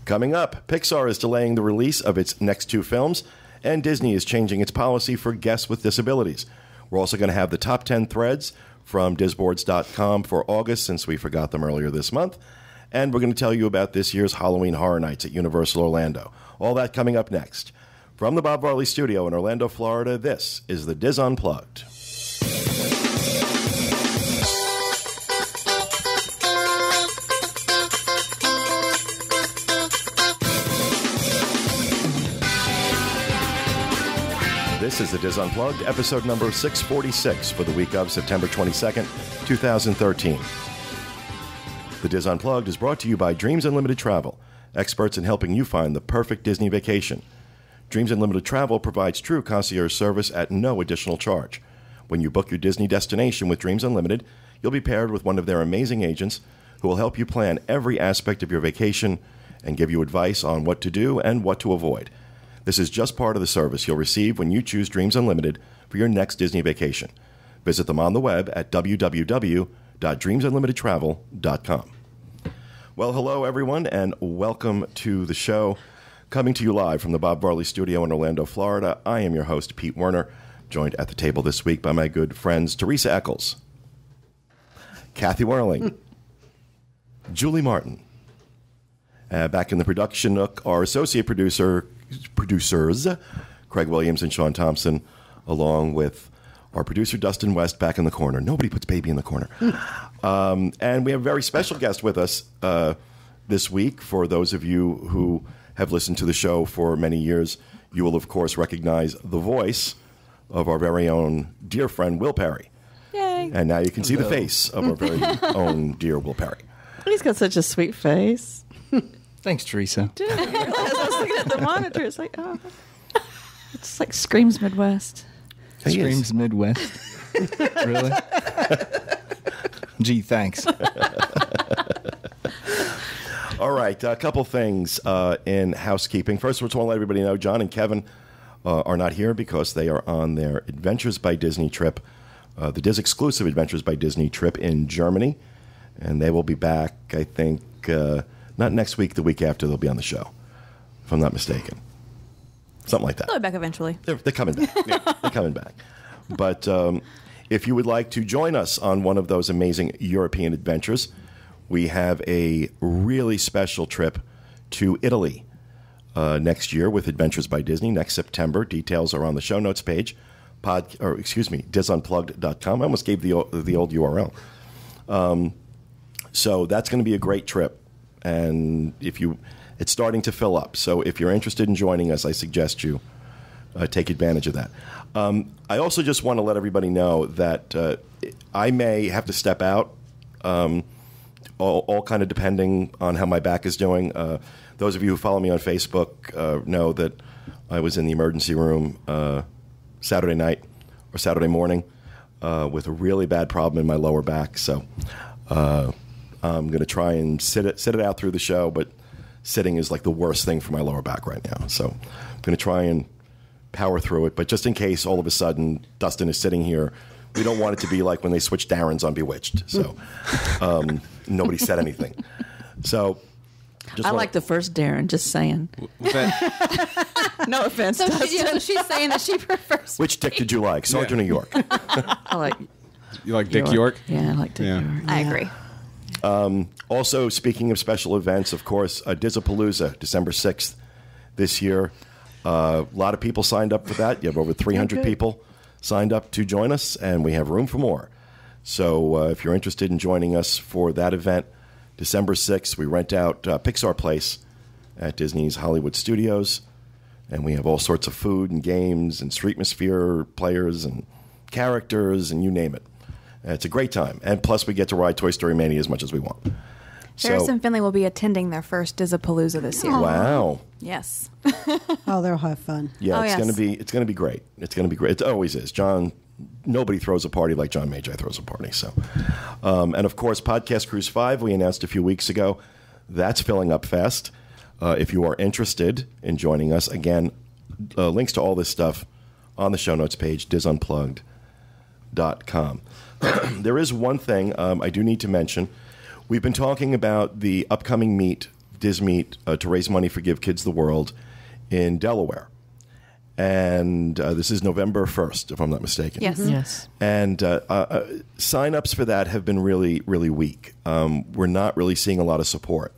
Coming up, Pixar is delaying the release of its next 2 films, and Disney is changing its policy for guests with disabilities. We're also going to have the top 10 threads from disboards.com for August, since we forgot them earlier this month. And we're going to tell you about this year's Halloween Horror Nights at Universal Orlando. All that coming up next. From the Bob Varley Studio in Orlando, Florida, this is the Diz Unplugged. This is the Diz Unplugged, episode number 646 for the week of September 22nd, 2013. The Diz Unplugged is brought to you by Dreams Unlimited Travel, experts in helping you find the perfect Disney vacation. Dreams Unlimited Travel provides true concierge service at no additional charge. When you book your Disney destination with Dreams Unlimited, you'll be paired with one of their amazing agents who will help you plan every aspect of your vacation and give you advice on what to do and what to avoid. This is just part of the service you'll receive when you choose Dreams Unlimited for your next Disney vacation. Visit them on the web at www.dreamsunlimitedtravel.com. Well, hello, everyone, and welcome to the show. Coming to you live from the Bob Varley Studio in Orlando, Florida, I am your host, Pete Werner, joined at the table this week by my good friends Teresa Eccles, Kathy Whirling, Julie Martin. Back in the production nook, our associate producers, Craig Williams and Sean Thompson, along with our producer, Dustin West, back in the corner. Nobody puts baby in the corner. And we have a very special guest with us this week. For those of you who have listened to the show for many years, you will, of course, recognize the voice of our very own dear friend, Will Perry. Yay. And now you can see the face of our very own dear Will Perry. He's got such a sweet face. Thanks, Teresa. Dude, I was looking at the monitor. It's like, oh. It's like Screams Midwest. Screams Midwest. Really? Gee, thanks. All right, a couple things in housekeeping. First, we just want to let everybody know John and Kevin are not here because they are on their Adventures by Disney trip, the Diz exclusive Adventures by Disney trip in Germany. And they will be back, I think, not next week, the week after they'll be on the show, if I'm not mistaken. Something like that. They'll be back eventually. They're coming back. Yeah, they're coming back. But if you would like to join us on one of those amazing European adventures, we have a really special trip to Italy next year with Adventures by Disney next September. Details are on the show notes page, disunplugged.com. I almost gave the old URL. So that's going to be a great trip, and it's starting to fill up. So if you're interested in joining us, I suggest you take advantage of that. I also just want to let everybody know that I may have to step out. All kind of depending on how my back is doing. Those of you who follow me on Facebook know that I was in the emergency room Saturday night or Saturday morning with a really bad problem in my lower back. So I'm going to try and sit it out through the show, but sitting is like the worst thing for my lower back right now. So I'm going to try and power through it. But just in case all of a sudden Dustin is sitting here, we don't want it to be like when they switched Darrens on Bewitched. So nobody said anything. So I like the first Darren, just saying. No offense, So Dustin. she's saying that she prefers. Which Dick did you like? Sergeant or York? I like You like Dick York? Yeah, I like Dick York. I agree. Also, speaking of special events, of course, Dizapalooza, December 6th this year. A lot of people signed up for that. You have over 300 people signed up to join us, and we have room for more. So if you're interested in joining us for that event, December 6th, we rent out Pixar Place at Disney's Hollywood Studios, and we have all sorts of food and games and Streetmosphere players and characters and you name it. It's a great time. And plus, we get to ride Toy Story Mania as much as we want. Ferris and Finley will be attending their first Dizapalooza this year. Wow. Yes. Oh, they'll have fun. Yeah, it's going to be great. It's going to be great. It always is. Nobody throws a party like John Magi throws a party. So, and of course, Podcast Cruise 5, we announced a few weeks ago. That's filling up fast. If you are interested in joining us, again, links to all this stuff on the show notes page, disunplugged.com. There is one thing I do need to mention. We've been talking about the upcoming meet Dismeet to raise money for Give Kids the World in Delaware. And this is November 1st, if I'm not mistaken. Yes. Yes. And sign-ups for that have been really, really weak. We're not really seeing a lot of support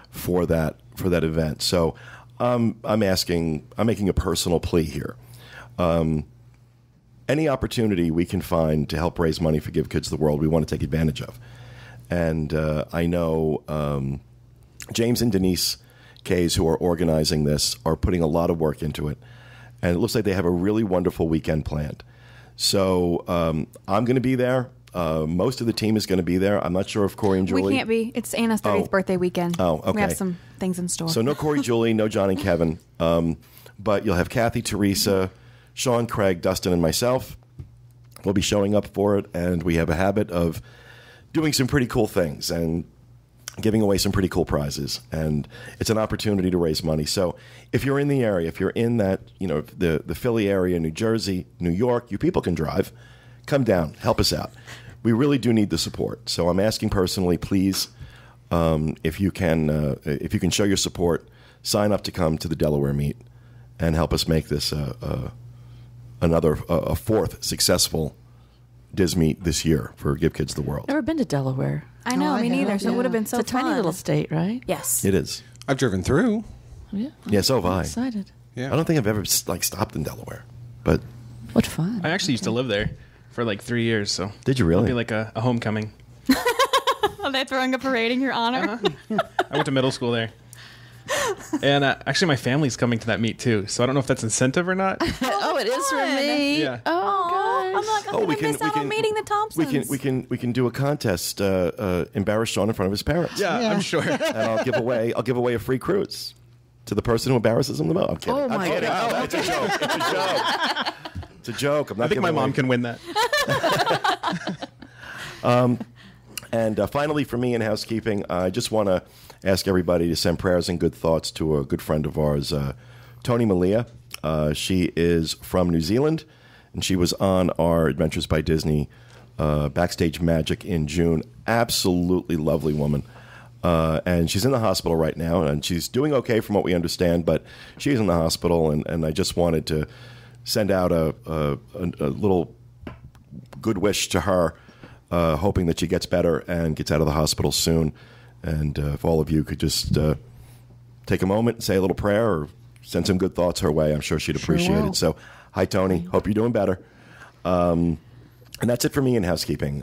for that event. So I'm making a personal plea here. Any opportunity we can find to help raise money for Give Kids the World, we want to take advantage of. And I know James and Denise Kays, who are organizing this, are putting a lot of work into it. And it looks like they have a really wonderful weekend planned. So I'm going to be there. Most of the team is going to be there. I'm not sure if Corey and Julie... We can't be. It's Anna's 30th birthday weekend. Oh, okay. We have some things in store. So no Corey, Julie, no John and Kevin. But you'll have Kathy, Teresa, Sean, Craig, Dustin, and myself. We'll be showing up for it. And we have a habit of doing some pretty cool things and giving away some pretty cool prizes. And it's an opportunity to raise money. So if you're in the area, if you're in that, the Philly area, New Jersey, New York, you people can drive. Come down. Help us out. We really do need the support. So I'm asking personally, please, if you can show your support, sign up to come to the Delaware meet and help us make this a fourth successful Dis meet this year for Give Kids the World. Never been to Delaware. I know, Oh, I me neither. have, So it would have been so It's a fun. tiny little state, right? Yes. It is. I've driven through. Yeah. Yeah, so have I'm I. excited. Yeah. I don't think I've ever stopped in Delaware, but What fun. I actually used to live there for like 3 years, so did you really? it'll be like a homecoming. Oh, they're throwing a parade in your honor. I went to middle school there. And actually, my family's coming to that meet too, so I don't know if that's incentive or not. Oh, it is for fun. me. Yeah. Oh, I'm gosh. like, I'm going to miss out on meeting the Thompsons. We can do a contest. Embarrass Sean in front of his parents. Yeah, I'm sure. And I'll give away a free cruise to the person who embarrasses him the most. I'm kidding. Oh, I'm my kidding. God. No, it's a joke. It's a joke. It's a joke. I'm not I think my giving mom away- can win that. And finally, for me in housekeeping, I just want to ask everybody to send prayers and good thoughts to a good friend of ours, Tony Malia. She is from New Zealand, and she was on our Adventures by Disney Backstage Magic in June. Absolutely lovely woman. And she's in the hospital right now, and she's doing okay from what we understand, but she's in the hospital, and I just wanted to send out a little good wish to her, hoping that she gets better and gets out of the hospital soon. And if all of you could just take a moment and say a little prayer or send some good thoughts her way, I'm sure she'd appreciate will. it. So, hi, Tony. Hope you're doing better. And that's it for me in housekeeping.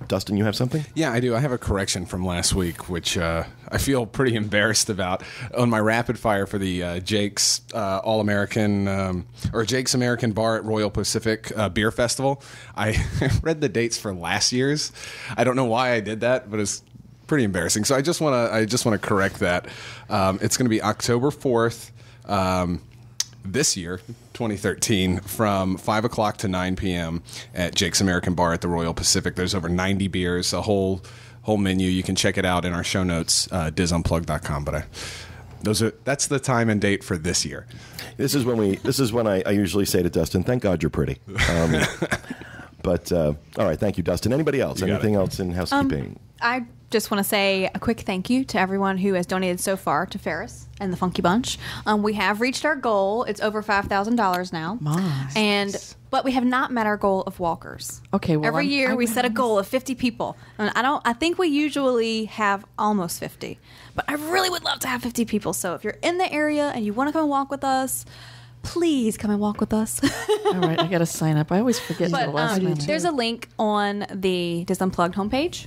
Dustin, you have something? Yeah, I do. I have a correction from last week, which I feel pretty embarrassed about. On my rapid fire for the Jake's All-American or Jake's American Bar at Royal Pacific Beer Festival, I read the dates for last year's. I don't know why I did that, but it's pretty embarrassing. So I just want to correct that. It's going to be October 4th. This year, 2013, from 5 o'clock to 9 p.m. at Jake's American Bar at the Royal Pacific. There's over 90 beers, a whole menu. You can check it out in our show notes, disunplugged.com. But that's the time and date for this year. This is when I usually say to Dustin, "Thank God you're pretty." But all right, thank you, Dustin. Anybody else? You got Anything it. else in housekeeping? I just want to say a quick thank you to everyone who has donated so far to Ferris and the Funky Bunch. We have reached our goal. It's over $5,000 now. Nice. But we have not met our goal of walkers. Okay, well, every year we set a goal of 50 people. And I think we usually have almost 50. But I really would love to have 50 people. So if you're in the area and you want to come and walk with us, please come and walk with us. All right, I got to sign up. I always forget But the last minute. there's a link on the Dis Unplugged homepage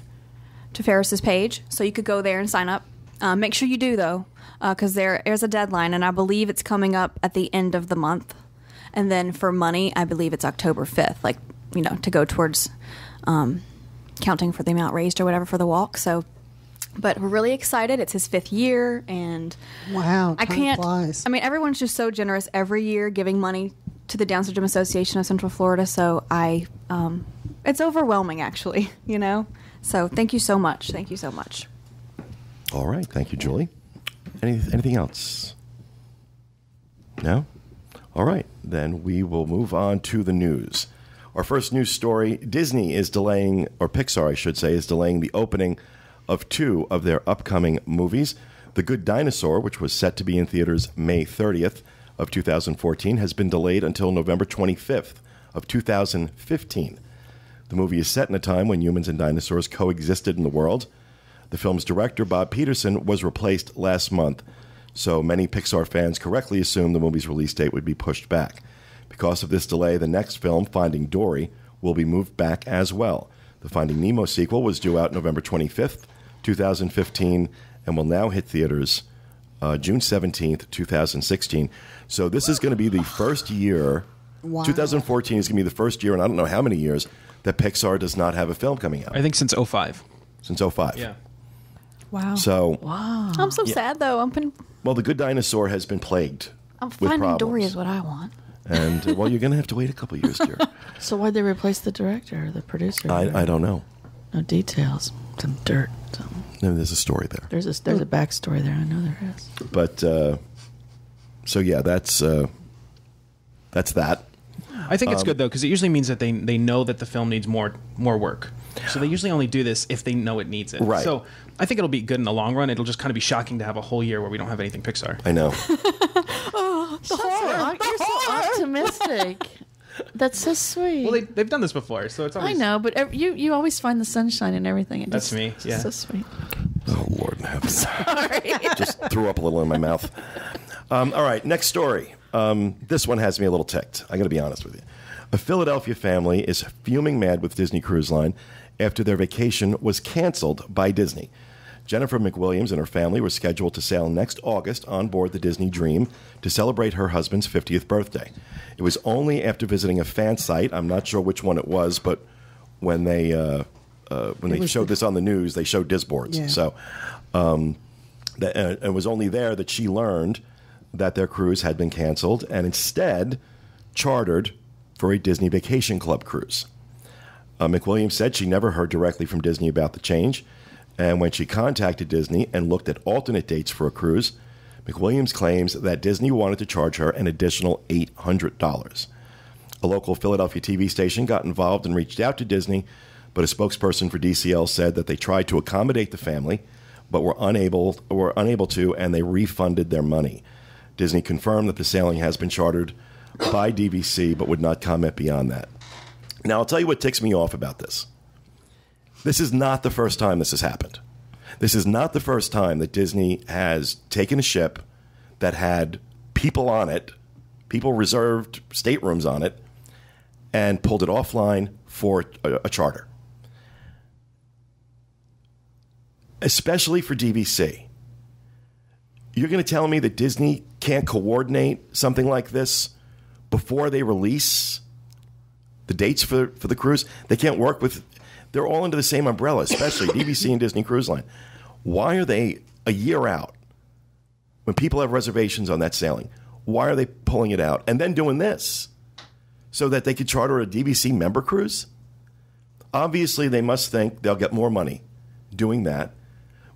to Ferris's page, so you could go there and sign up. Make sure you do, though, because there's a deadline, and I believe it's coming up at the end of the month. And then for money, I believe it's October 5th, to go towards counting for the amount raised or whatever for the walk. So, but we're really excited. It's his 5th year, and Wow, I time can't. flies. I mean, everyone's just so generous every year giving money to the Down Syndrome Association of Central Florida. So it's overwhelming, actually. So thank you so much. Thank you so much. All right, thank you, Julie. Anything else? No? All right, then we will move on to the news. Our first news story, Disney is delaying, or Pixar, I should say, is delaying the opening of 2 of their upcoming movies. The Good Dinosaur, which was set to be in theaters May 30th of 2014, has been delayed until November 25th of 2015. The movie is set in a time when humans and dinosaurs coexisted in the world. The film's director, Bob Peterson, was replaced last month, so many Pixar fans correctly assumed the movie's release date would be pushed back. Because of this delay, the next film, Finding Dory, will be moved back as well. The Finding Nemo sequel was due out November 25th, 2015, and will now hit theaters June 17th, 2016. So this is going to be the first year, 2014 is going to be the first year, and I don't know how many years, that Pixar does not have a film coming out. I think since 05. Since 05. Yeah. Wow. So, I'm so sad though. well, The Good Dinosaur has been plagued with Finding problems. Dory is what I want. And, well, you're going to have to wait a couple years, dear. So why'd they replace the director or the producer? I don't know. No details. Some dirt. Some. No, there's a story there. There's a backstory there. I know there is. But, so yeah, that's that. I think it's good though because it usually means that they know that the film needs more work. So they usually only do this if they know it needs it. Right. So I think it'll be good in the long run. It'll just kind of be shocking to have a whole year where we don't have anything Pixar. I know. You're so optimistic. That's so sweet. Well, they've done this before, so it's I always... know, but you always find the sunshine in everything. That's me, It's yeah. so sweet. Oh, Lord in heaven. Sorry. Just threw up a little in my mouth. All right, next story. This one has me a little ticked. I got to be honest with you. A Philadelphia family is fuming mad with Disney Cruise Line after their vacation was canceled by Disney. Jennifer McWilliams and her family were scheduled to sail next August on board the Disney Dream to celebrate her husband's 50th birthday. It was only after visiting a fan site, I'm not sure which one it was, but when they showed this on the news, they showed disboards. Yeah. So it was only there that she learned that their cruise had been canceled and instead chartered for a Disney Vacation Club cruise. McWilliams said she never heard directly from Disney about the change, and when she contacted Disney and looked at alternate dates for a cruise, McWilliams claims that Disney wanted to charge her an additional $800. A local Philadelphia TV station got involved and reached out to Disney, but a spokesperson for DCL said that they tried to accommodate the family, but were unable to, and they refunded their money. Disney confirmed that the sailing has been chartered by DVC, but would not comment beyond that. Now, I'll tell you what ticks me off about this. This is not the first time this has happened. This is not the first time that Disney has taken a ship that had people on it, people reserved staterooms on it, and pulled it offline for a charter. Especially for DVC. You're going to tell me that Disney can't coordinate something like this before they release the dates for the cruise? They can't work with... They're all under the same umbrella, especially DVC and Disney Cruise Line. Why are they a year out when people have reservations on that sailing? Why are they pulling it out and then doing this so that they could charter a DVC member cruise? Obviously, they must think they'll get more money doing that.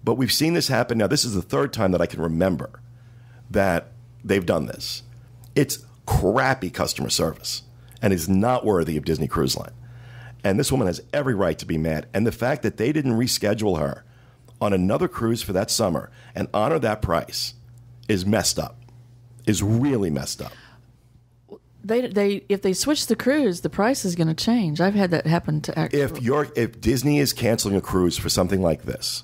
But we've seen this happen. Now, this is the third time that I can remember that they've done this. It's crappy customer service and is not worthy of Disney Cruise Line. And this woman has every right to be mad. And the fact that they didn't reschedule her on another cruise for that summer and honor that price is messed up, is really messed up. If they switch the cruise, the price is going to change. I've had that happen to actually. If Disney is canceling a cruise for something like this,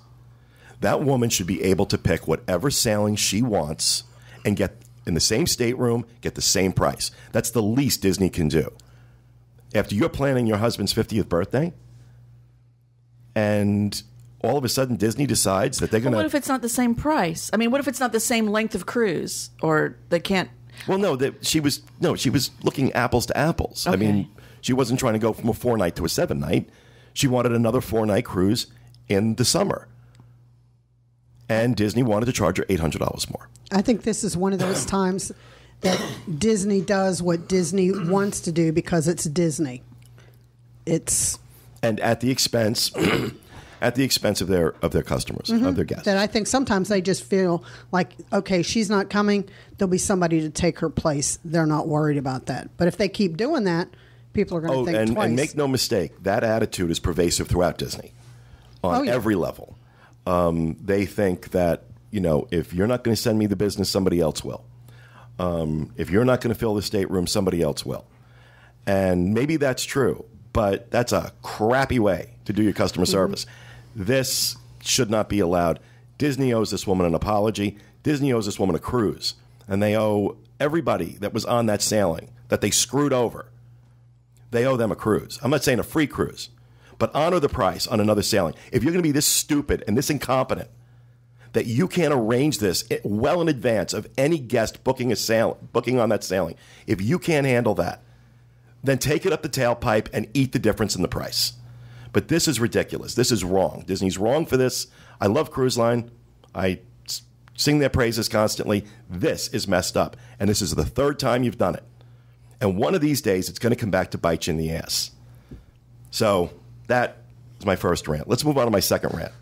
that woman should be able to pick whatever sailing she wants and get in the same stateroom, get the same price. That's the least Disney can do. After you're planning your husband's 50th birthday, and all of a sudden Disney decides that they're going to... What if it's not the same price? I mean, what if it's not the same length of cruise, or they can't... Well, no, she was looking apples to apples. Okay. I mean, she wasn't trying to go from a 4-night to a 7-night. She wanted another 4-night cruise in the summer. And Disney wanted to charge her $800 more. I think this is one of those times that Disney does what Disney wants to do because it's Disney. And at the expense of their customers, of their guests. That I think sometimes they just feel like, okay, she's not coming, there'll be somebody to take her place. They're not worried about that. But if they keep doing that, people are going to think twice. And make no mistake, that attitude is pervasive throughout Disney on every level. They think that if you're not going to send me the business, somebody else will. If you're not going to fill the stateroom, somebody else will. And maybe that's true, but that's a crappy way to do your customer service. This should not be allowed. Disney owes this woman an apology. Disney owes this woman a cruise. And they owe everybody that was on that sailing that they screwed over, they owe them a cruise. I'm not saying a free cruise, but honor the price on another sailing. If you're going to be this stupid and this incompetent that you can't arrange this well in advance of any guest booking on that sailing, if you can't handle that, then take it up the tailpipe and eat the difference in the price. But this is ridiculous. This is wrong. Disney's wrong for this. I love Cruise Line. I sing their praises constantly. This is messed up. And this is the third time you've done it. And one of these days, it's going to come back to bite you in the ass. So that is my first rant. Let's move on to my second rant.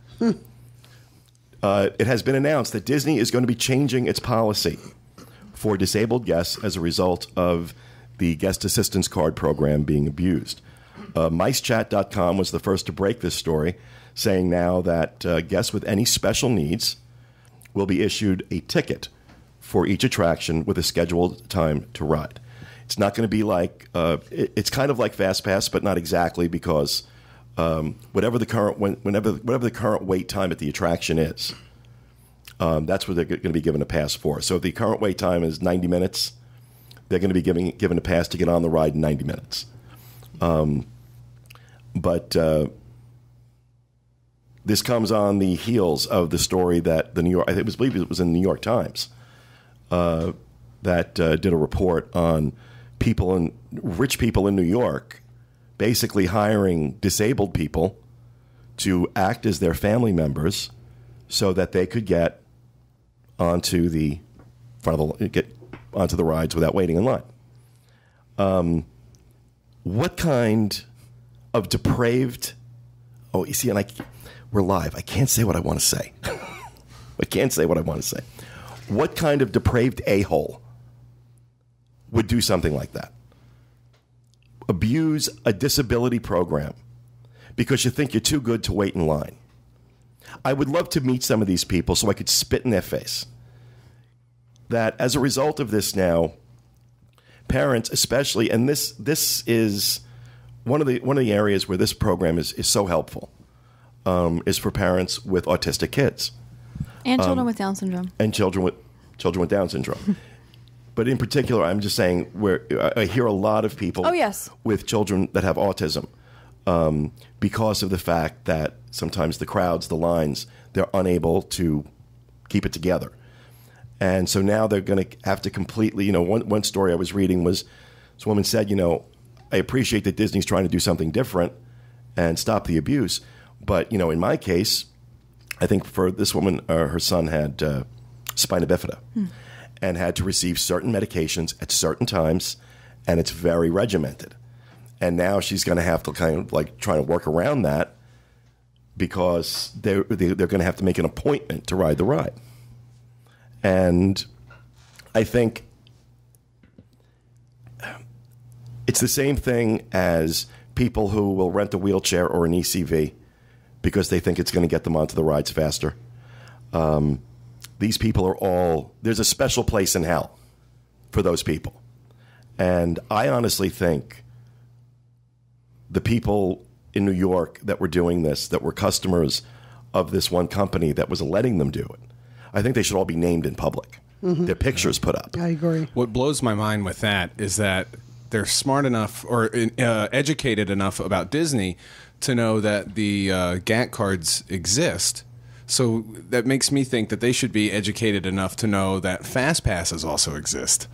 It has been announced that Disney is going to be changing its policy for disabled guests as a result of the guest assistance card program being abused. MiceChat.com was the first to break this story, saying now that guests with any special needs will be issued a ticket for each attraction with a scheduled time to ride. It's not going to be like it's kind of like FastPass, but not exactly, because whatever the current wait time at the attraction is, that's what they're going to be given a pass for. So if the current wait time is 90 minutes, they're going to be given a pass to get on the ride in 90 minutes. But this comes on the heels of the story that the New York, I believe it was in the New York Times, that did a report on rich people in New York basically hiring disabled people to act as their family members so that they could get onto the rides without waiting in line. What kind of depraved? Oh, you see, and we're live. I can't say what I want to say. I can't say what I want to say. What kind of depraved a-hole would do something like that? Abuse a disability program because you think you're too good to wait in line. I would love to meet some of these people so I could spit in their face. That as a result of this now, parents especially, and this is one of the areas where this program is so helpful, is for parents with autistic kids. And children with Down syndrome. And children with Down syndrome. But in particular, I'm just saying where I hear a lot of people with children that have autism because of the fact that sometimes the crowds, the lines, they're unable to keep it together. And so now they're going to have to completely, one story I was reading was this woman said, I appreciate that Disney's trying to do something different and stop the abuse. But, in my case, I think for this woman, her son had spina bifida and had to receive certain medications at certain times, and it's very regimented. And now she's going to have to kind of like try to work around that because they're going to have to make an appointment to ride the ride. And I think it's the same thing as people who will rent a wheelchair or an ECV because they think it's going to get them onto the rides faster. These people are there's a special place in hell for those people. And I honestly think the people in New York that were doing this, that were customers of this one company that was letting them do it, I think they should all be named in public. Mm-hmm. Their pictures put up. I agree. What blows my mind with that is that they're smart enough or educated enough about Disney to know that the GAT cards exist. So that makes me think that they should be educated enough to know that fast passes also exist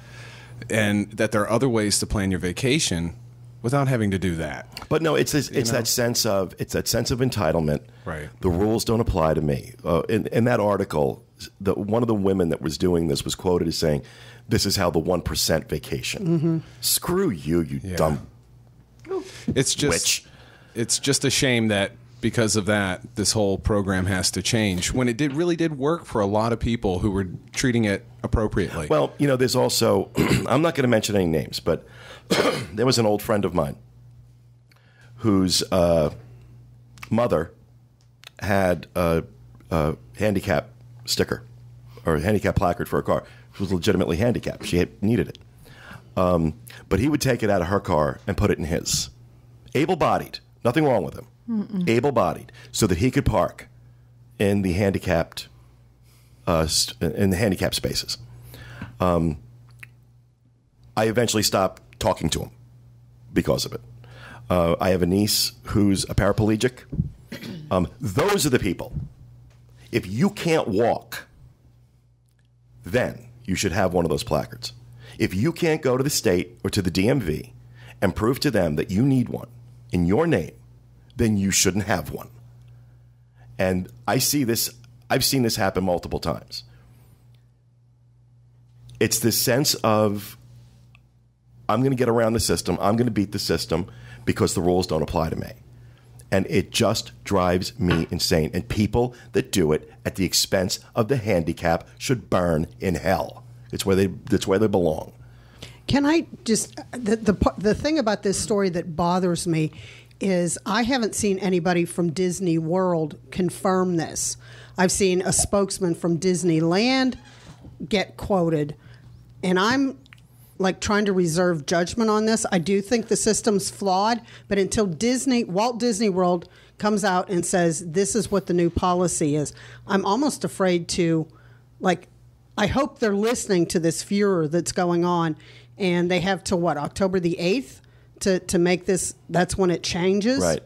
and that there are other ways to plan your vacation without having to do that. But no, it's that sense of entitlement. Right. The rules don't apply to me. In that article, one of the women that was doing this was quoted as saying, "This is how the 1% vacation." Mm-hmm. Screw you, dumb. It's just witch. It's just a shame that because of that, this whole program has to change when it really did work for a lot of people who were treating it appropriately. Well, there's also, I'm not going to mention any names, but there was an old friend of mine whose mother had a handicap sticker or a handicap placard for her car. She was legitimately handicapped. She needed it. But he would take it out of her car and put it in his. Able-bodied. Nothing wrong with him. Able-bodied. So that he could park in the handicapped spaces. I eventually stopped talking to him because of it. I have a niece who's a paraplegic. Those are the people. If you can't walk, then you should have one of those placards. If you can't go to the state or to the DMV and prove to them that you need one in your name, then you shouldn't have one. And I've seen this happen multiple times. It's this sense of, I'm going to get around the system, I'm going to beat the system because the rules don't apply to me. And it just drives me insane. And people that do it at the expense of the handicap should burn in hell. It's where they belong. Can I just the thing about this story that bothers me is I haven't seen anybody from Disney World confirm this. I've seen a spokesman from Disneyland get quoted, and I'm like trying to reserve judgment on this. I do think the system's flawed, but until Walt Disney World comes out and says this is what the new policy is, I'm almost afraid to, like, I hope they're listening to this furor that's going on, and they have till October the 8th to make this, that's when it changes. Right.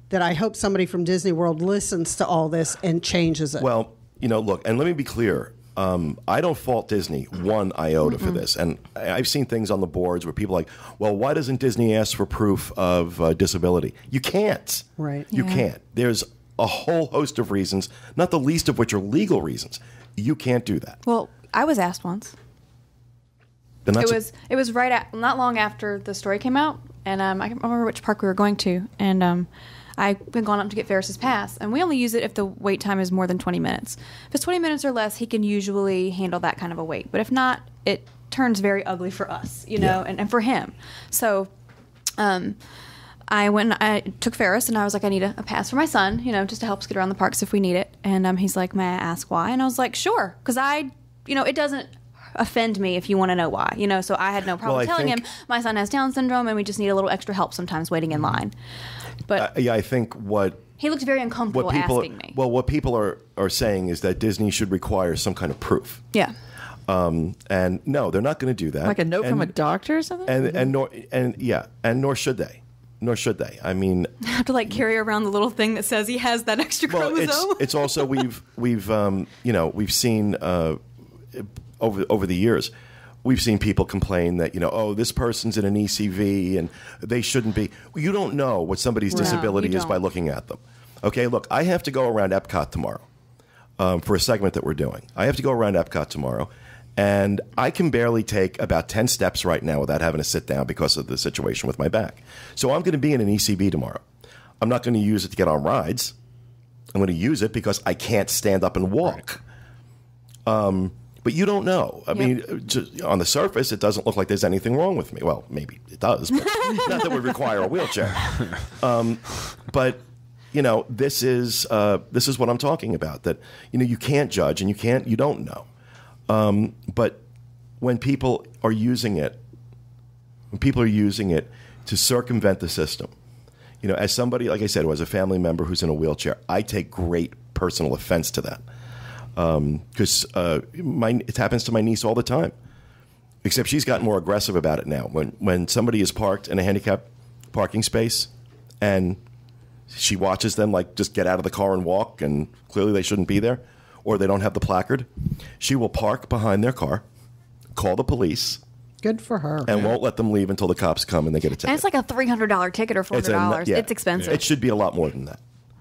That I hope somebody from Disney World listens to all this and changes it. Well, look, and let me be clear. I don't fault Disney one iota for this. And I've seen things on the boards where people are like, well, why doesn't Disney ask for proof of disability? You can't. Right. You can't. There's a whole host of reasons, not the least of which are legal reasons. You can't do that. Well, I was asked once. It was not long after the story came out, and I can't remember which park we were going to, and I've been going up to get Ferris's pass, and we only use it if the wait time is more than 20 minutes. If it's 20 minutes or less, he can usually handle that kind of a wait, but if not, it turns very ugly for us, and for him. So I went and I took Ferris, and I was like, I need a pass for my son, just to help us get around the parks if we need it. And he's like, may I ask why? And I was like, sure, because it doesn't offend me if you want to know why, so I had no problem telling him my son has Down syndrome and we just need a little extra help sometimes waiting in line. But I think what he looked very uncomfortable asking me. Well, what people are saying is that Disney should require some kind of proof. Yeah. And no, they're not going to do that. Like a note from a doctor or something? And nor should they. Nor should they. I mean, I have to carry around the little thing that says he has that extra chromosome. It's also we've seen over the years, we've seen people complain that this person's in an ECV and they shouldn't be. You don't know what somebody's disability is by looking at them. Okay, look, I have to go around Epcot tomorrow for a segment that we're doing. I have to go around Epcot tomorrow, and I can barely take about 10 steps right now without having to sit down because of the situation with my back. So I'm going to be in an ECV tomorrow. I'm not going to use it to get on rides. I'm going to use it because I can't stand up and walk. But you don't know. I mean, just on the surface, it doesn't look like there's anything wrong with me. Well, maybe it does, but not that would require a wheelchair. But this is what I'm talking about. That you can't judge and you don't know. But when people are using it, to circumvent the system, as somebody, like I said, who has a family member who's in a wheelchair, I take great personal offense to that. Because it happens to my niece all the time, except she's gotten more aggressive about it now. When somebody is parked in a handicapped parking space and she watches them just get out of the car and walk, and clearly they shouldn't be there, or they don't have the placard, she will park behind their car, call the police. Good for her. And won't let them leave until the cops come and they get a ticket. And it's like a $300 ticket or $400. It's expensive. It should be a lot more than that.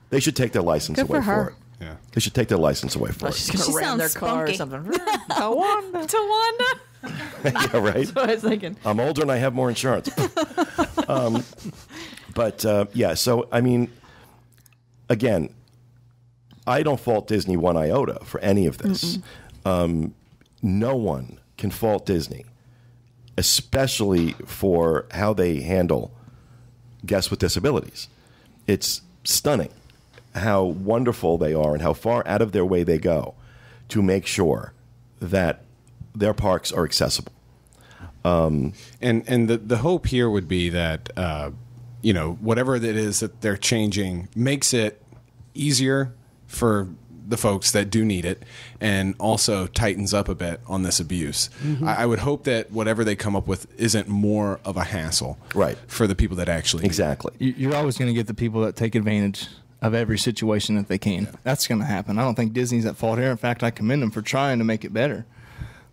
They should take their license away for it. Yeah. They should take their license away for it. She's going to ram their car or something. Tawanda. Yeah, right? That's what I was thinking. I'm older and I have more insurance. So, I mean, again, I don't fault Disney one iota for any of this. No one can fault Disney, especially for how they handle guests with disabilities. It's stunning how wonderful they are and how far out of their way they go to make sure that their parks are accessible. And the hope here would be that whatever it is that they're changing makes it easier for the folks that do need it, and also tightens up a bit on this abuse. Mm-hmm. I would hope that whatever they come up with isn't more of a hassle, right, for the people that actually exactly. You're always going to get the people that take advantage of every situation that they can. Yeah. That's going to happen. I don't think Disney's at fault here. In fact, I commend them for trying to make it better.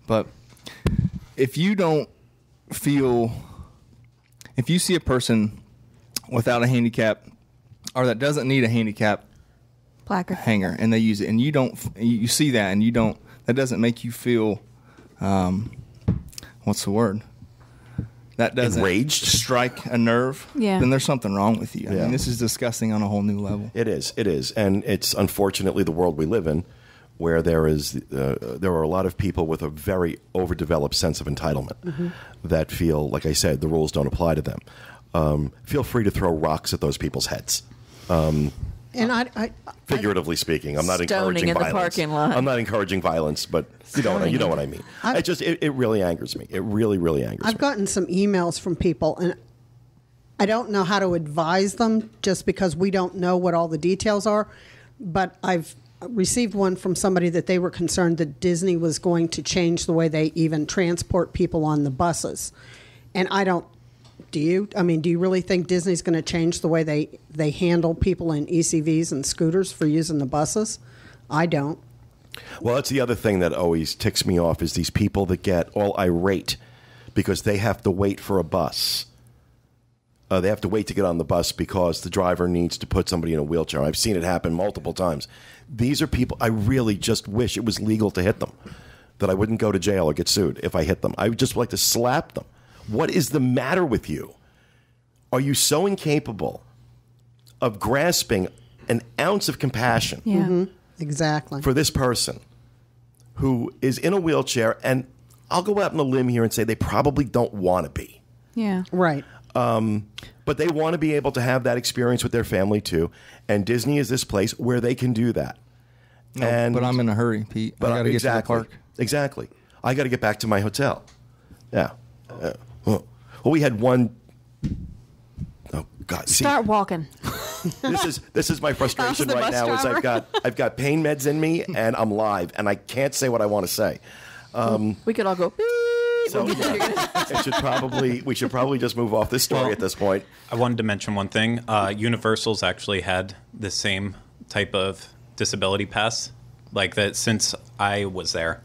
But if you see a person without a handicap or that doesn't need a handicap placard hanger and they use it, and you see that and that doesn't make you feel, what's the word? That doesn't enraged, strike a nerve, then there's something wrong with you. I mean, this is disgusting on a whole new level. It is. And it's unfortunately the world we live in, where there are a lot of people with a very overdeveloped sense of entitlement that feel, like I said, the rules don't apply to them. Feel free to throw rocks at those people's heads. And I figuratively speaking, I'm not encouraging in violence. The parking lot. I'm not encouraging violence, but you know what I mean. It really angers me. It really, really angers me. I've gotten some emails from people, and I don't know how to advise them just because we don't know what all the details are. But I've received one from somebody that they were concerned that Disney was going to change the way they even transport people on the buses. And I don't. Do you really think Disney's going to change the way they handle people in ECVs and scooters for using the buses? I don't. Well, that's the other thing that always ticks me off is these people that get all irate because they have to wait for a bus. They have to wait to get on the bus because the driver needs to put somebody in a wheelchair. I've seen it happen multiple times. These are people I really just wish it was legal to hit them, that I wouldn't go to jail or get sued if I hit them. I would just like to slap them. What is the matter with you? Are you so incapable of grasping an ounce of compassion exactly for this person who is in a wheelchair? And I'll go out on a limb here and say they probably don't want to be. Yeah. Right. But they want to be able to have that experience with their family too. And Disney is this place where they can do that. No, but I'm in a hurry, Pete. I got to get to the park. Exactly. I got to get back to my hotel. Yeah. Well, we had one. Oh God! Start walking. This is my frustration right now. Is I've got pain meds in me and I'm live and I can't say what I want to say. We could all go. So we should probably just move off this story at this point. I wanted to mention one thing. Universal's actually had the same type of disability pass, like that since I was there.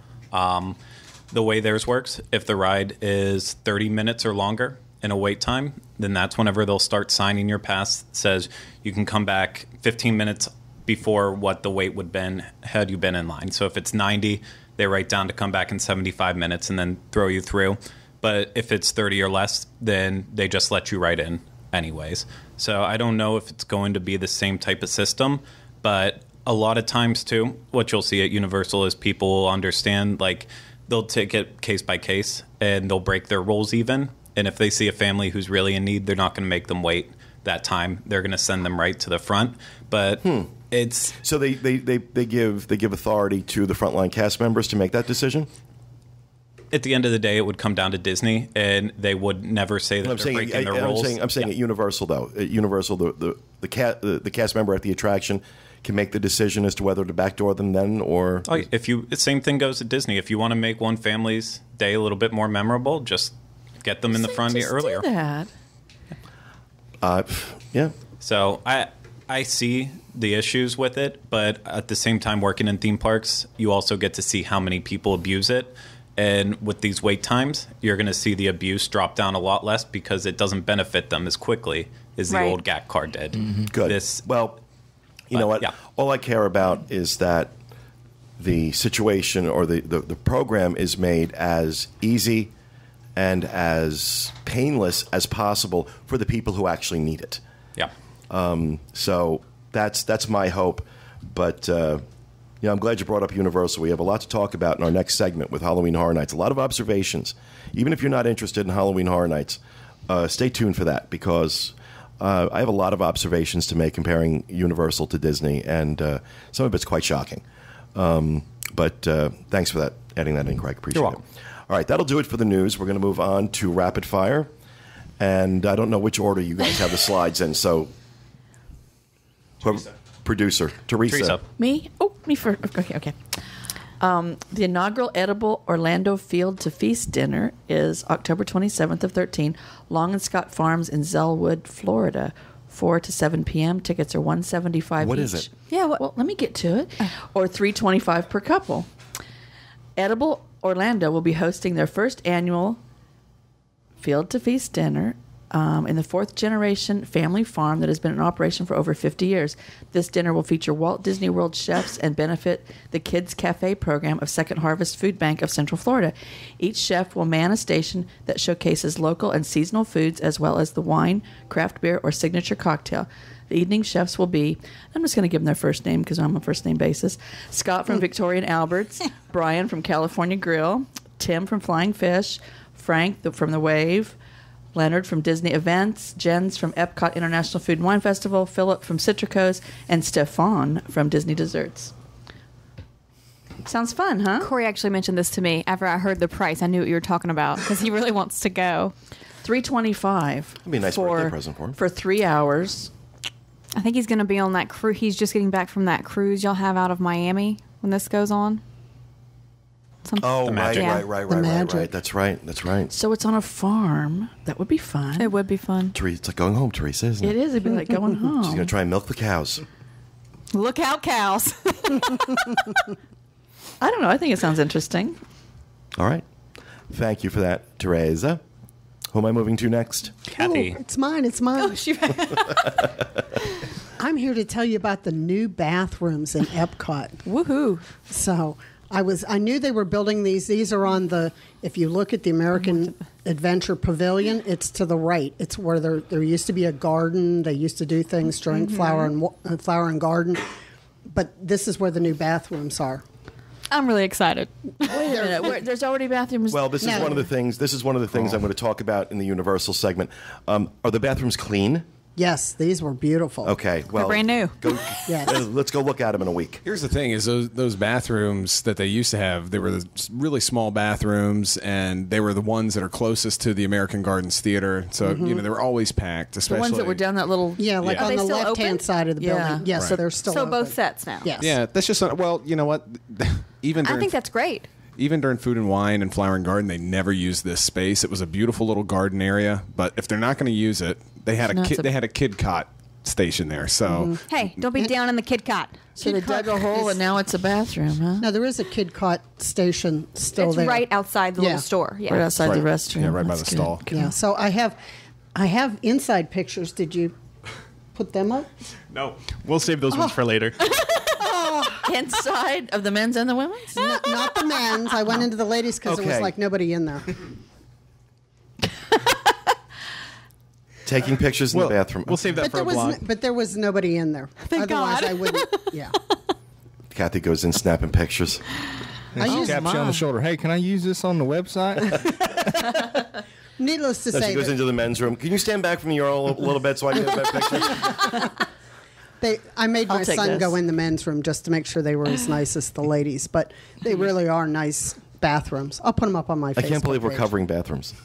The way theirs works, if the ride is 30 minutes or longer in a wait time, then that's whenever they'll start signing your pass that says you can come back 15 minutes before what the wait would been had you been in line. So if it's 90, they write down to come back in 75 minutes and then throw you through. But if it's 30 or less, then they just let you right in anyways. So I don't know if it's going to be the same type of system, but a lot of times too, what you'll see at Universal is people will understand, like, they'll take it case by case and they'll break their rules even. And if they see a family who's really in need, they're not going to make them wait that time. They're going to send them right to the front. But it's so they give authority to the frontline cast members to make that decision. At the end of the day, it would come down to Disney, and they would never say that they're breaking their rules. I'm saying at Universal though, at Universal the cast member at the attraction can make the decision as to whether to backdoor them then or... Oh, the same thing goes at Disney. If you want to make one family's day a little bit more memorable, just get them in the front earlier. Do that. Yeah. So I see the issues with it, but at the same time, working in theme parks, you also get to see how many people abuse it. And with these wait times, you're going to see the abuse drop down a lot less because it doesn't benefit them as quickly as the old GAC card did. Mm-hmm. Good. You know what? Yeah. All I care about is that the situation or the program is made as easy and as painless as possible for the people who actually need it. Yeah. So that's my hope. But I'm glad you brought up Universal. We have a lot to talk about in our next segment with Halloween Horror Nights. A lot of observations. Even if you're not interested in Halloween Horror Nights, stay tuned for that because I have a lot of observations to make comparing Universal to Disney, and some of it's quite shocking. But thanks for that adding that in, Craig. Appreciate You're it. welcome. All right, that'll do it for the news. We're going to move on to rapid fire. And I don't know which order you guys have the slides in, so... Producer, Teresa. Me? Oh, me first. Okay. The inaugural edible Orlando Field to Feast dinner is October 27th of 13, Long and Scott Farms in Zellwood, Florida, 4 to 7 p.m. Tickets are $175 What each. is it? Yeah, well, let me get to it. Or $325 per couple. Edible Orlando will be hosting their first annual Field to Feast dinner in the fourth generation family farm that has been in operation for over 50 years. This dinner will feature Walt Disney World chefs and benefit the Kids Cafe program of Second Harvest Food Bank of Central Florida. Each chef will man a station that showcases local and seasonal foods as well as the wine, craft beer, or signature cocktail. The evening chefs will be, I'm just going to give them their first name because I'm on a first name basis, Scott from Victoria and Albert's, Brian from California Grill, Tim from Flying Fish, Frank from The Wave, Leonard from Disney Events, Jens from Epcot International Food and Wine Festival, Philip from Citricos, and Stefan from Disney Desserts. Sounds fun, huh? Corey actually mentioned this to me after I heard the price. I knew what you were talking about because he really wants to go. $325. That'd be a nice birthday present for him. For 3 hours. I think he's going to be on that cruise. He's just getting back from that cruise y'all have out of Miami when this goes on. Oh, right. The magic. That's right. So it's on a farm. That would be fun. It would be fun. Teresa, it's like going home, Teresa, isn't it? It is. It'd be like going home. She's going to try and milk the cows. Look out, cows. I don't know. I think it sounds interesting. All right. Thank you for that, Teresa. Who am I moving to next? Kathy. Oh, it's mine. I'm here to tell you about the new bathrooms in Epcot. Woohoo. So I knew they were building these. These are on the, if you look at the American Adventure Pavilion, it's to the right. It's where there used to be a garden. They used to do things during flower and garden. But this is where the new bathrooms are. I'm really excited. Wait a minute. There's already bathrooms. Well, this is one of the things. This is one of the things I'm going to talk about in the Universal segment. Are the bathrooms clean? Yes, these were beautiful. Okay, well, brand new. Yes. Let's go look at them in a week. Here's the thing: is those bathrooms that they used to have, they were the really small bathrooms, and they were the ones that are closest to the American Gardens Theater. So they were always packed. the Especially ones that were down that little. Yeah, like Are on they the still left-hand open? side of the Yeah. building. Yes, Right. they're still So open. both sets now. Yes. Yeah, that's just well, you know what? Even I during, think that's great. even during Food and Wine and Flower and Garden, they never used this space. It was a beautiful little garden area, but if they're not going to use it, they had a kid cot station there. So Hey, don't be down in the Kid Cot. So they dug a hole and now it's a bathroom, huh? No, there is a Kid Cot station still It's there. right outside the little store. Yeah. Right outside the restroom. Yeah, right by That's the good. stall. Yeah, so I have inside pictures. Did you put them up? No, we'll save those ones for later. Inside of the men's and the women's? Not the men's. I went into the ladies because there was Okay. like nobody in there. Taking pictures in the bathroom. We'll save that for a blog. But there was nobody in there. Thank Otherwise, God. I wouldn't. Yeah. Kathy goes in snapping pictures. I use Taps you on the shoulder. Hey, can I use this on the website? Needless to So say, she goes that into the men's room. Can you stand back from me a little bit so I can get that picture? I made I'll my take son this. go in the men's room just to make sure they were as nice as the ladies. But they really are nice bathrooms. I'll put them up on my I Facebook can't believe we're page. covering bathrooms.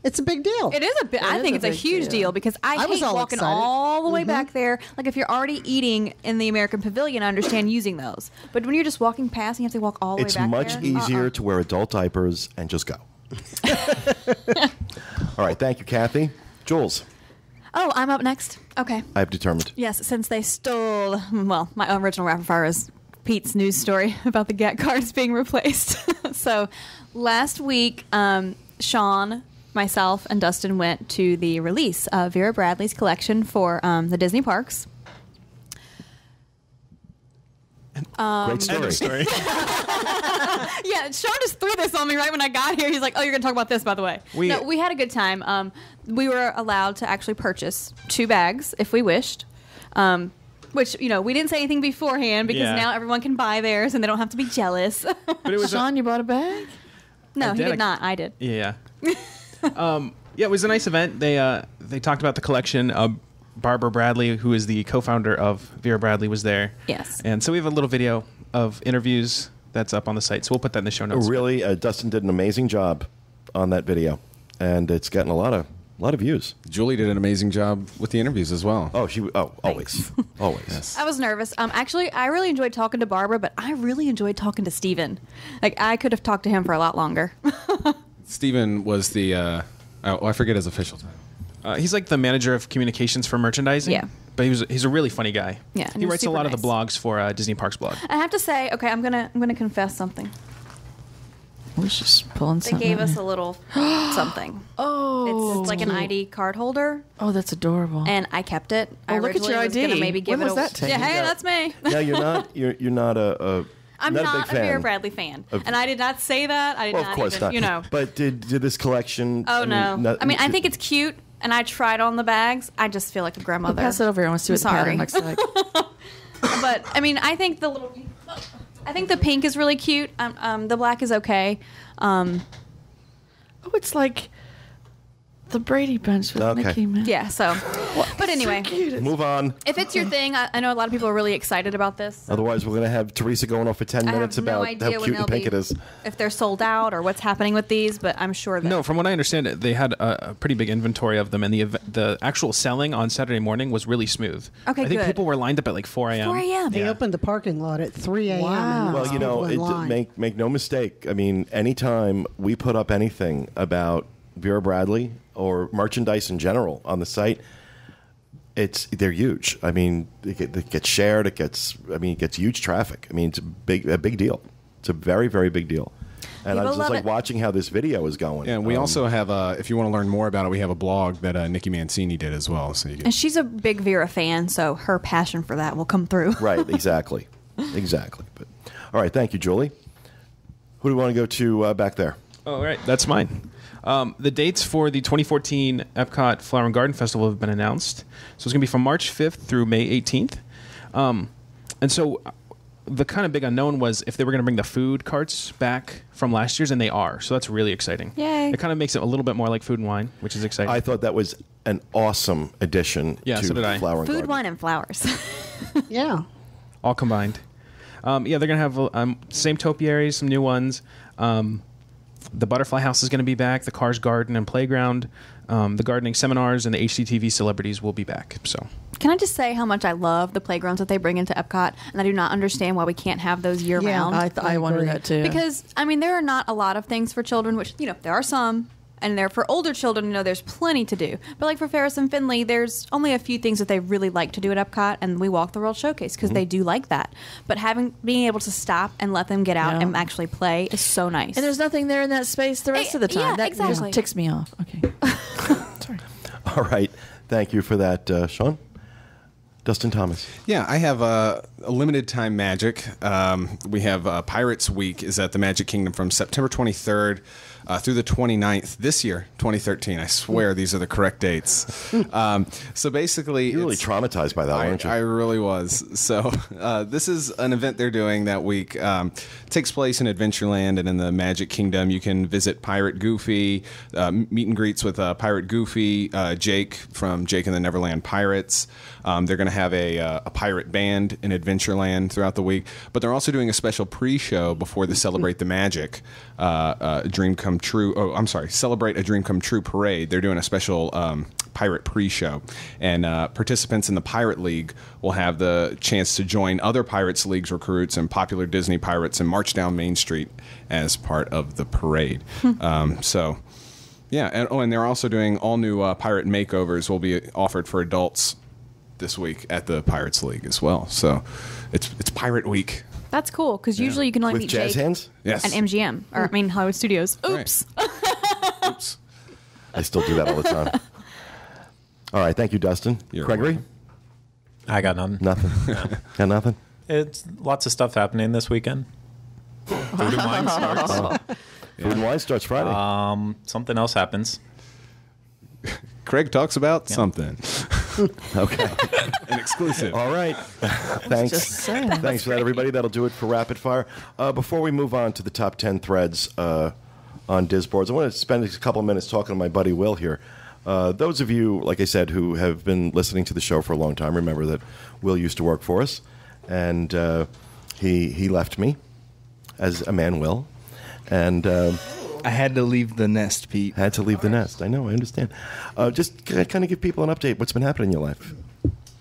It's a big deal. It is a bit. I is think a it's a big huge deal. deal because I was hate all walking excited. all the way back there. Like if you're already eating in the American Pavilion, I understand using those. But when you're just walking past and you have to walk all the It's way back much there, easier to wear adult diapers and just go. All right, thank you, Kathy. Jules, Oh, I'm up next. Okay. I've determined. Yes, since they stole, well, my original rapid fire is Pete's news story about the GAT cards being replaced. So last week, Sean, myself, and Dustin went to the release of Vera Bradley's collection for the Disney parks. Great story. End of story. Yeah, Sean just threw this on me right when I got here. He's like, "Oh, you're going to talk about this, by the way." No, we had a good time. We were allowed to actually purchase 2 bags if we wished, which we didn't say anything beforehand because Yeah. now everyone can buy theirs and they don't have to be jealous. But it was Sean, you bought a bag? No, he did. did not. I did. Yeah. Yeah, it was a nice event. They talked about the collection. Barbara Bradley, who is the co-founder of Vera Bradley, was there. Yes. And so we have a little video of interviews that's up on the site. So we'll put that in the show notes. Really, Dustin did an amazing job on that video, and it's gotten a lot of views. Julie did an amazing job with the interviews as well. Always. Yes. I was nervous. Actually, I really enjoyed talking to Barbara, but I really enjoyed talking to Steven. Like, I could have talked to him for a lot longer. Steven was the, I forget his official title. He's like the manager of communications for merchandising. Yeah. But he's a really funny guy. Yeah, and he he's writes a super lot of nice. the blogs for Disney Parks blog. I have to say, okay, I'm gonna confess something. I was just pulling They something. gave out us here. a little something. Oh, It's like an ID card holder, Oh, that's adorable. and I kept it. Oh, I look at your originally was ID. gonna maybe give When it was that taken? Yeah, hey, Yeah. that's me. Now you're not a I'm not not a big fan. Vera Bradley fan, of- and I did not say that. I did Well, not of course even, not. you know. But did this collection? Oh no! I mean, I think it's cute, and I tried on the bags. I just feel like a grandmother. Pass it over here. I want to see what I'm the pattern sorry. looks like. But I mean, I think the little pink. I think the pink is really cute. The black is okay. Oh, it's like the Brady Bunch with Okay. Mickey Mouse. Yeah. So, but anyway, Move on. if it's your thing, I know a lot of people are really excited about this. Otherwise, we're going to have Teresa going off for 10 I minutes have no about idea how when cute and they'll pink be, it is. if they're sold out or what's happening with these. But I'm sure that No, from what I understand, they had a pretty big inventory of them, and the actual selling on Saturday morning was really smooth. Okay, I think good. people were lined up at like 4 a.m. 4 a.m. They Yeah. opened the parking lot at 3 a.m. Wow. and there was Well, you know, people in line. make no mistake. I mean, anytime we put up anything about Vera Bradley or merchandise in general on the site, they're huge. I mean, it gets shared. It gets huge traffic. I mean, it's a big deal. It's a very, very big deal. And I People was just love like it. watching how this video is going. Yeah, we also have, if you want to learn more about it, we have a blog that Nikki Mancini did as well. So you can, And she's a big Vera fan, so her passion for that will come through. Right, exactly. But all right, thank you, Julie. Who do we want to go to back there? Oh, right. That's mine. The dates for the 2014 Epcot Flower and Garden Festival have been announced. So it's going to be from March 5th through May 18th. And so the kind of big unknown was if they were going to bring the food carts back from last year's, and they are. So that's really exciting. Yay. It kind of makes it a little bit more like Food and Wine, which is exciting. I thought that was an awesome addition Yeah, to so did I. Flower and Food, Garden. wine, and flowers. Yeah. all combined. Yeah, they're going to have same topiaries, some new ones. The Butterfly House is going to be back. The Cars Garden and Playground, the gardening seminars, and the HGTV celebrities will be back. So Can I just say how much I love the playgrounds that they bring into Epcot, and I do not understand why we can't have those year Yeah, round. I wonder agree. that too. Because I mean, there are not a lot of things for children, which there are some, and there for older children, there's plenty to do. But like for Ferris and Finley, there's only a few things that they really like to do at Epcot, and we walk the World Showcase because they do like that. But being able to stop and let them get out Yeah. and actually play is so nice. and there's nothing there in that space the rest of the time. Yeah, that exactly. just ticks me off. Okay. Sorry. All right. Thank you for that, Sean. Dustin Thomas. Yeah, I have a limited time magic. We have Pirates Week is at the Magic Kingdom from September 23rd through the 29th this year, 2013. I swear these are the correct dates. So basically, You're really it's- traumatized by that, weren't you? I really was. So this is an event they're doing that week. Takes place in Adventureland and in the Magic Kingdom. You can visit Pirate Goofy, meet and greets with Pirate Goofy, Jake from Jake and the Neverland Pirates. They're going to have a pirate band in Adventureland throughout the week, but they're also doing a special pre-show before the Celebrate the Magic Dream Come True. Oh, I'm sorry, Celebrate a Dream Come True parade. They're doing a special pirate pre-show, and participants in the Pirate League will have the chance to join other Pirates League's recruits and popular Disney pirates and march down Main Street as part of the parade. So. Yeah, and they're also doing all new pirate makeovers will be offered for adults this week at the Pirates League as well. So it's Pirate Week. That's cool because usually you can only With meet jazz Jake hands? Yes. and MGM, or I mean Hollywood Studios. Oops. Oops. I still do that all the time. All right. Thank you, Dustin. You're Gregory? welcome. I got none. Nothing. Got nothing? It's lots of stuff happening this weekend. Food and Wine starts. Food and Wine starts Friday. Something else happens. Craig talks about something. Okay. An exclusive. All right. Thanks. Just saying. Thanks for that, everybody. That'll do it for Rapid Fire. Before we move on to the top 10 threads on disboards, I want to spend a couple of minutes talking to my buddy Will here. Those of you, like I said, who have been listening to the show for a long time, remember that Will used to work for us, and he left me. as a man will. And I had to leave the nest, Pete. had to leave the nest. I know, I understand. Just kind of give people an update. What's been happening in your life?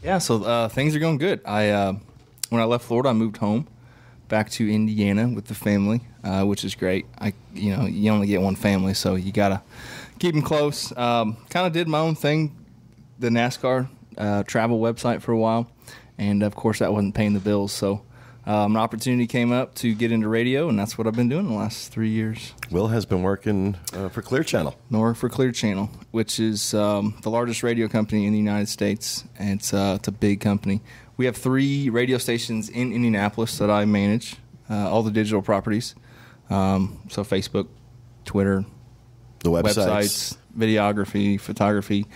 Yeah, so things are going good. When I left Florida, I moved home back to Indiana with the family, which is great. You only get one family, so you gotta keep them close. Kind of did my own thing, the NASCAR travel website for a while, and of course that wasn't paying the bills. So an opportunity came up to get into radio, and that's what I've been doing the last 3 years. Will has been working for Clear Channel. Nor for Clear Channel, which is the largest radio company in the United States, and it's a big company. We have 3 radio stations in Indianapolis that I manage, all the digital properties. So Facebook, Twitter, The websites. videography, photography,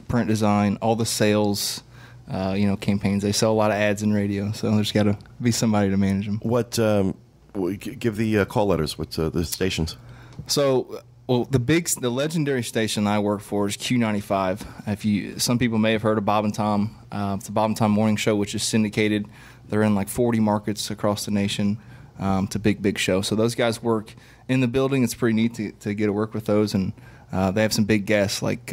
print design, all the sales, campaigns. They sell a lot of ads in radio, so there's got to be somebody to manage them. What? Give the call letters. What's the stations? So, the legendary station I work for is Q95. Some people may have heard of Bob and Tom. It's the Bob and Tom Morning Show, which is syndicated. They're in like 40 markets across the nation. It's a big show. So those guys work in the building. It's pretty neat to get to work with those, and they have some big guests like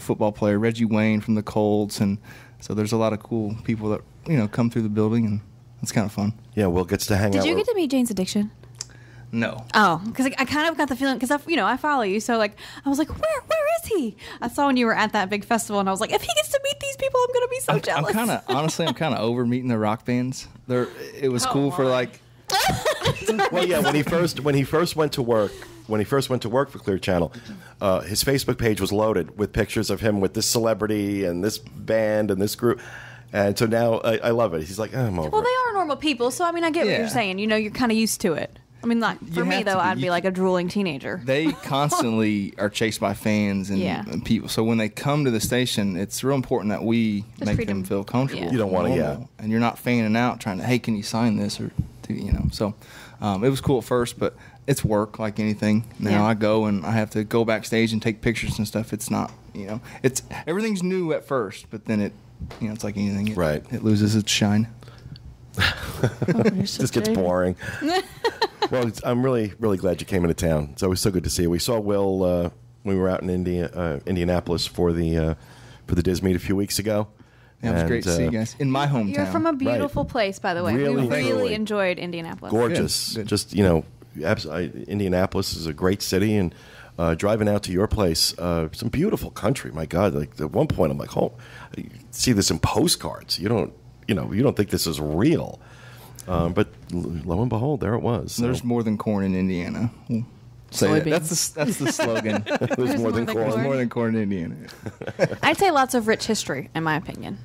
football player Reggie Wayne from the Colts, and so there's a lot of cool people that come through the building, and it's kind of fun. Yeah, Will gets to hang out. Did you get to meet Jane's Addiction? No. Oh, because I kind of got the feeling, because I follow you, so I was like, where is he? I saw when you were at that big festival, and I was like, if he gets to meet these people, I'm going to be so jealous. I'm kind of over meeting the rock bands. It was cool for like. Well, yeah, when he first went to work for Clear Channel, his Facebook page was loaded with pictures of him with this celebrity and this band and this group. And so now I love it. He's like, I'm over. Well, they are normal people, so I mean, I get what you're saying. You're kind of used to it. I mean, like for me though, I'd be like a drooling teenager. They constantly are chased by fans and people. So when they come to the station, it's real important that we make them feel comfortable. Yeah. You don't want to, and you're not fanning out trying to, hey, can you sign this or, So it was cool at first, but it's work like anything. Now I go and I have to go backstage and take pictures and stuff. It's not, it's everything's new at first, but then it's like anything. It loses its shine. It just gets boring. Well, I'm really, really glad you came into town. It's always so good to see you. We saw Will when we were out in Indianapolis for the Diz Meet a few weeks ago. Yeah, it was great to see you guys in my hometown. You're from a beautiful place, by the way. Really, we really enjoyed Indianapolis. Gorgeous. Good. Just Indianapolis is a great city, and driving out to your place, some beautiful country. My God, like at one point I'm like, you see this in postcards. You don't think this is real. But lo and behold, there it was. So. There's more than corn in Indiana. We'll say that. That's the slogan. There's more than corn. There's more than corn in Indiana. I'd say lots of rich history, in my opinion.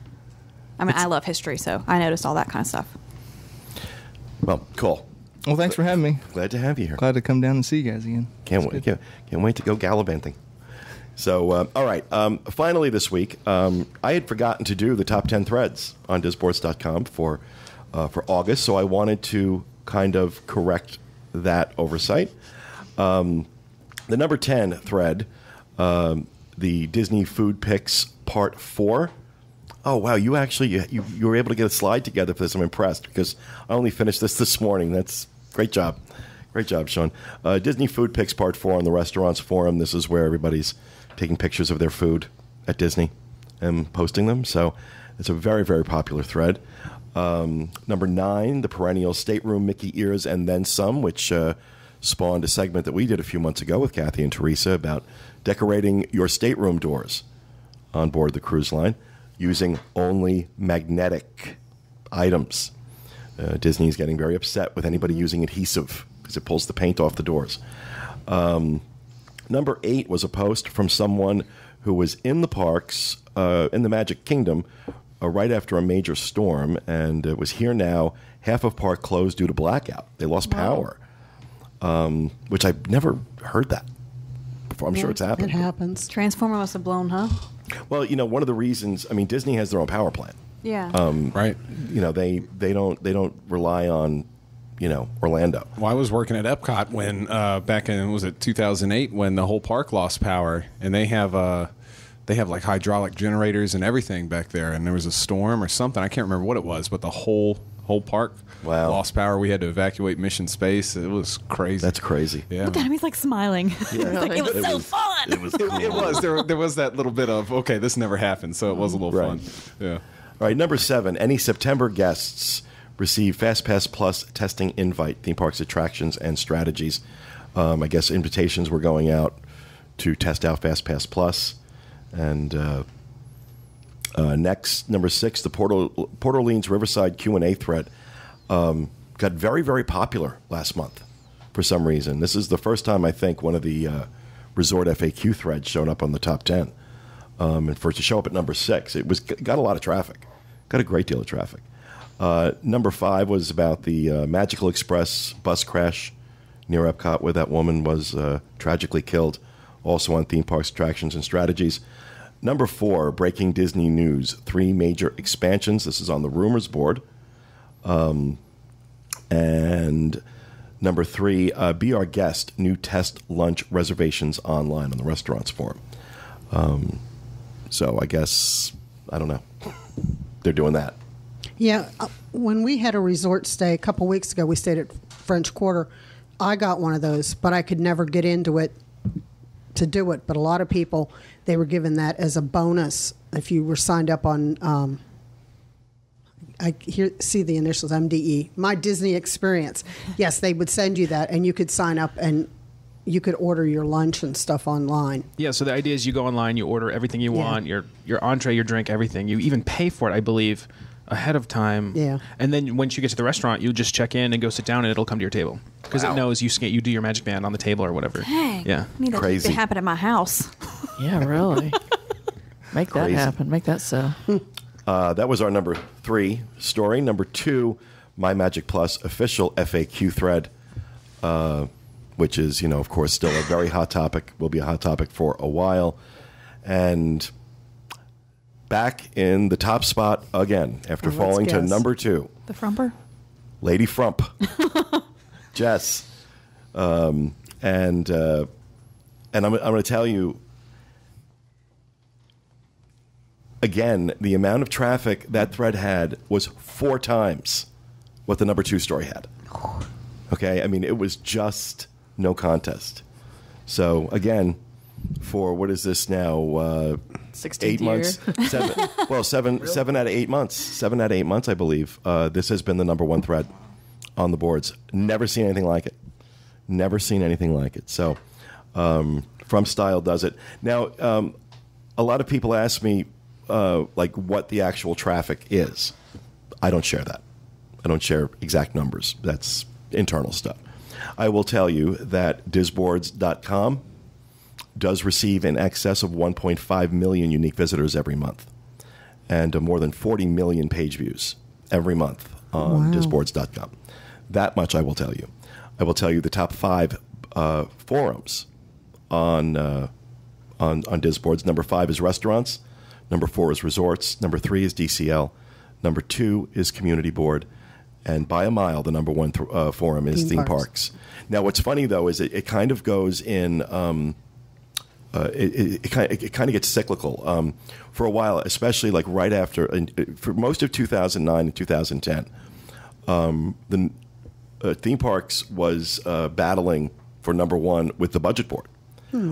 I mean, I love history, so I noticed all that kind of stuff. Well, cool. Well, thanks for having me. Glad to have you here. Glad to come down and see you guys again. Can't wait to go gallivanting. So, all right. Finally this week, I had forgotten to do the top 10 threads on disboards.com for August, so I wanted to kind of correct that oversight. The number 10 thread, the Disney Food Picks Part 4. Oh, wow, you were able to get a slide together for this. I'm impressed because I only finished this morning. That's great job. Great job, Sean. Disney Food Picks Part 4 on the Restaurants Forum. This is where everybody's taking pictures of their food at Disney and posting them. So it's a very, very popular thread. Number 9, the perennial Stateroom Mickey Ears and Then Some, which spawned a segment that we did a few months ago with Kathy and Teresa about decorating your stateroom doors on board the cruise line using only magnetic items. Disney's getting very upset with anybody using adhesive because it pulls the paint off the doors. Number 8 was a post from someone who was in the parks in the Magic Kingdom right after a major storm, and it was here now. Half of park closed due to blackout. They lost power, which I've never heard that before. I'm sure it's happened. It happens. Transformer must have blown, huh? Well, one of the reasons, Disney has their own power plant. Yeah. Right. They don't rely on, Orlando. Well, I was working at Epcot when back in 2008 when the whole park lost power, and they have like hydraulic generators and everything back there, and there was a storm or something. I can't remember what it was, but the whole whole park. Wow. Lost power. We had to evacuate Mission Space. It was crazy. That's crazy. Yeah. Look at him. He's like smiling. Like, it was so fun. It was cool. It was. There was that little bit of, okay, this never happened, so it was a little Right. fun. Yeah. All right, number 7. Any September guests receive FastPass Plus testing invite, theme parks attractions and strategies. I guess invitations were going out to test out FastPass Plus. And next, number 6, the Port Orleans Riverside Q&A thread got very, very popular last month for some reason. This is the first time, I think, one of the resort FAQ threads showed up on the top 10. And for it to show up at number 6, got a lot of traffic. Got a great deal of traffic. Number 5 was about the Magical Express bus crash near Epcot, where that woman was tragically killed, also on theme parks, attractions, and strategies. Number 4, breaking Disney news, 3 major expansions. This is on the rumors board. And number 3, be our guest, new test lunch reservations online on the restaurants forum. So I guess, I don't know, they're doing that. Yeah, when we had a resort stay a couple weeks ago, we stayed at French Quarter. I got one of those, but I could never get into it to do it. But a lot of people, they were given that as a bonus if you were signed up on. See the initials MDE, My Disney Experience. Yes, they would send you that, and you could sign up and you could order your lunch and stuff online. Yeah, so the idea is you go online, you order everything you want, your entree, your drink, everything. You even pay for it, I believe, ahead of time. Yeah. And then once you get to the restaurant, you just check in and go sit down, and it'll come to your table because it knows you do your Magic Band on the table or whatever. Hey, yeah, I need Crazy. that to happen at my house. Yeah, really. Make that Crazy. happen. Make that so. That was our number 3 story. Number 2, My Magic Plus official FAQ thread, which is, of course, still a very hot topic. Will be a hot topic for a while. And back in the top spot again after falling to number 2. The Frumper? Lady Frump. Jess. And I'm going to tell you, again, the amount of traffic that thread had was 4 times what the number 2 story had. Okay? I mean, it was just no contest. So, again, for what is this now? 16th 8 months? 7 out of 8 months. 7 out of 8 months, I believe. This has been the number 1 thread on the boards. Never seen anything like it. Never seen anything like it. So, From Style does it. Now, a lot of people ask me, what the actual traffic is. I don't share that. I don't share exact numbers. That's internal stuff. I will tell you that disboards.com does receive in excess of 1.5 million unique visitors every month and more than 40 million page views every month on disboards.com. That much I will tell you. I will tell you the top 5 forums on Disboards. Number 5 is restaurants. Number 4 is resorts. Number 3 is DCL. Number 2 is community board. And by a mile, the number 1 forum is theme parks. Now, what's funny, though, is it kind of goes in, it kind of gets cyclical. For a while, especially like right after, for most of 2009 and 2010, the theme parks was battling for number 1 with the budget board.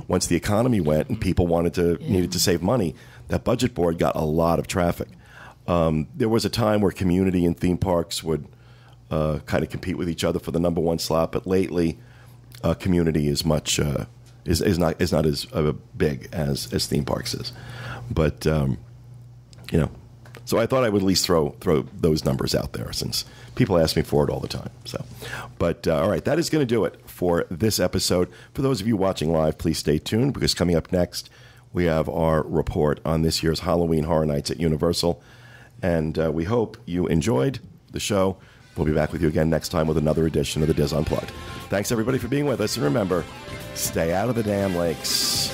Once the economy went and people needed to save money, that budget board got a lot of traffic. There was a time where community and theme parks would kind of compete with each other for the number 1 slot, but lately, community is much is not as big as theme parks is. But so I thought I would at least throw those numbers out there since people ask me for it all the time. So, but all right, that is going to do it for this episode. For those of you watching live, please stay tuned because coming up next, we have our report on this year's Halloween Horror Nights at Universal. And we hope you enjoyed the show. We'll be back with you again next time with another edition of the Diz Unplugged. Thanks, everybody, for being with us. And remember, stay out of the damn lakes.